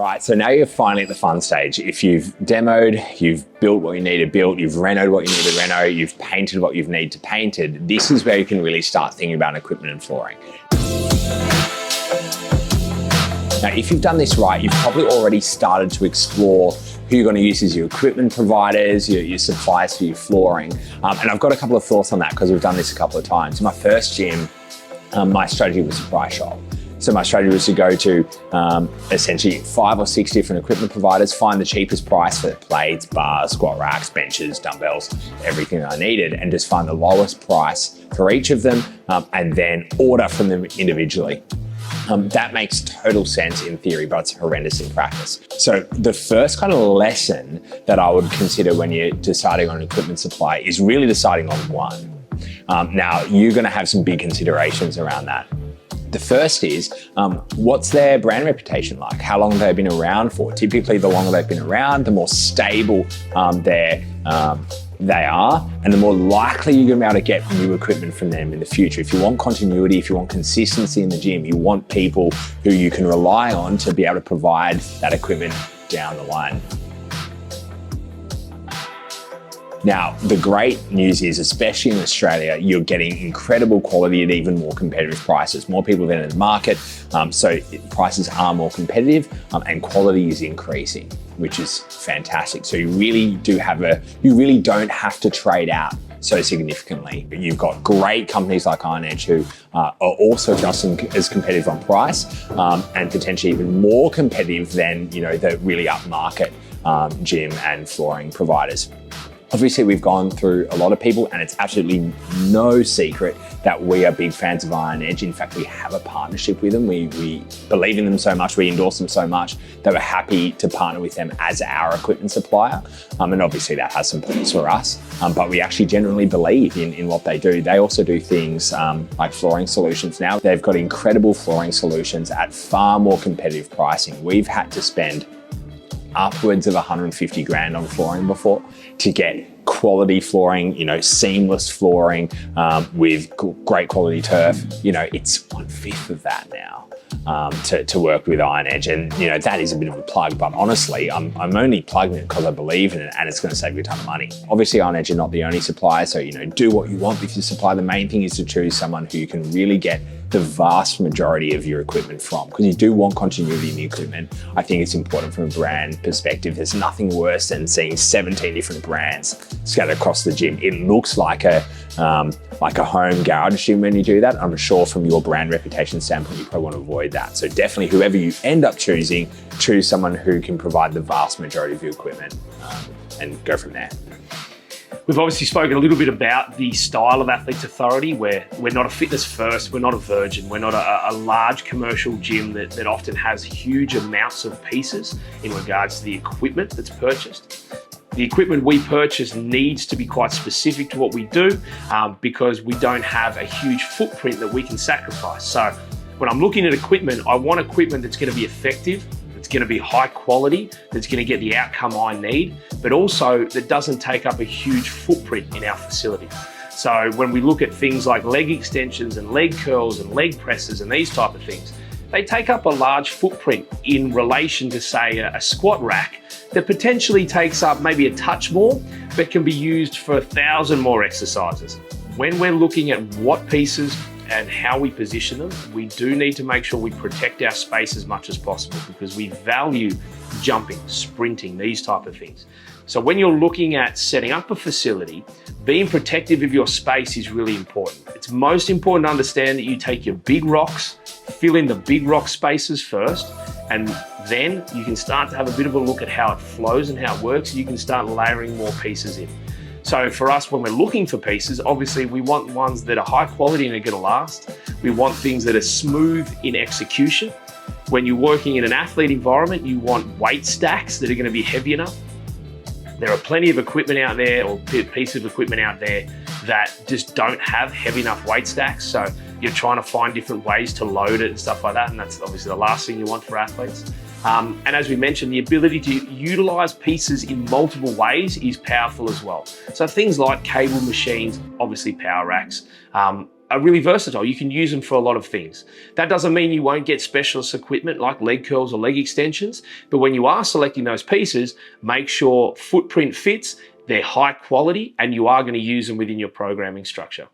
All right, so now you're finally at the fun stage. If you've demoed, you've built what you need to build, you've renoed what you need to reno, you've painted what you need to painted, this is where you can really start thinking about equipment and flooring. Now, if you've done this right, you've probably already started to explore who you're going to use as your equipment providers, your suppliers for your flooring. And I've got a couple of thoughts on that because we've done this a couple of times. In my first gym, my strategy was a price shop. So my strategy was to go to essentially 5 or 6 different equipment providers, find the cheapest price for plates, bars, squat racks, benches, dumbbells, everything I needed, and just find the lowest price for each of them and then order from them individually. That makes total sense in theory, but it's horrendous in practice. So the first kind of lesson that I would consider when you're deciding on an equipment supply is really deciding on one. Now, you're going to have some big considerations around that. The first is, what's their brand reputation like? How long have they been around for? Typically, the longer they've been around, the more stable they are, and the more likely you're gonna be able to get new equipment from them in the future. If you want continuity, if you want consistency in the gym, you want people who you can rely on to be able to provide that equipment down the line. Now, the great news is, especially in Australia, you're getting incredible quality at even more competitive prices. More people than in the market, so prices are more competitive and quality is increasing, which is fantastic. So you really don't have to trade out so significantly. You've got great companies like Iron Edge who are also just as competitive on price and potentially even more competitive than the really upmarket gym and flooring providers. Obviously, we've gone through a lot of people and it's absolutely no secret that we are big fans of Iron Edge. In fact, we have a partnership with them. We believe in them so much, we endorse them so much that we're happy to partner with them as our equipment supplier. And obviously that has some points for us, but we actually genuinely believe in what they do. They also do things like flooring solutions now. They've got incredible flooring solutions at far more competitive pricing. We've had to spend upwards of 150 grand on flooring before to get quality flooring, seamless flooring with great quality turf. It's 1/5 of that now to work with Iron Edge. And that is a bit of a plug, but honestly, I'm only plugging it because I believe in it and it's going to save you a ton of money. Obviously, Iron Edge are not the only supplier, so do what you want with your supply. The main thing is to choose someone who you can really get the vast majority of your equipment from, because you do want continuity in the equipment. I think it's important from a brand perspective. There's nothing worse than seeing 17 different brands scattered across the gym. It looks like a home garage gym when you do that. I'm sure from your brand reputation standpoint, you probably want to avoid that. So definitely whoever you end up choosing, choose someone who can provide the vast majority of your equipment and go from there. We've obviously spoken a little bit about the style of Athletes Authority, where we're not a fitness first, we're not a Virgin, we're not a large commercial gym that often has huge amounts of pieces in regards to the equipment that's purchased. The equipment we purchase needs to be quite specific to what we do because we don't have a huge footprint that we can sacrifice. So when I'm looking at equipment, I want equipment that's going to be effective, that's going to be high quality, that's going to get the outcome I need, but also that doesn't take up a huge footprint in our facility. So when we look at things like leg extensions and leg curls and leg presses and these type of things, they take up a large footprint in relation to, say, a squat rack that potentially takes up maybe a touch more, but can be used for 1,000 more exercises. When we're looking at what pieces and how we position them, we do need to make sure we protect our space as much as possible because we value jumping, sprinting, these type of things. So when you're looking at setting up a facility, being protective of your space is really important. It's most important to understand that you take your big rocks, fill in the big rock spaces first, and then you can start to have a bit of a look at how it flows and how it works, and you can start layering more pieces in. So for us, when we're looking for pieces, obviously we want ones that are high quality and are gonna last. We want things that are smooth in execution. When you're working in an athlete environment, you want weight stacks that are gonna be heavy enough. There are plenty of equipment out there or pieces of equipment out there that just don't have heavy enough weight stacks. So you're trying to find different ways to load it and stuff like that. And that's obviously the last thing you want for athletes. And as we mentioned, the ability to utilize pieces in multiple ways is powerful as well. So things like cable machines, obviously power racks, are really versatile. You can use them for a lot of things. That doesn't mean you won't get specialist equipment like leg curls or leg extensions, but when you are selecting those pieces, make sure footprint fits, they're high quality, and you are going to use them within your programming structure.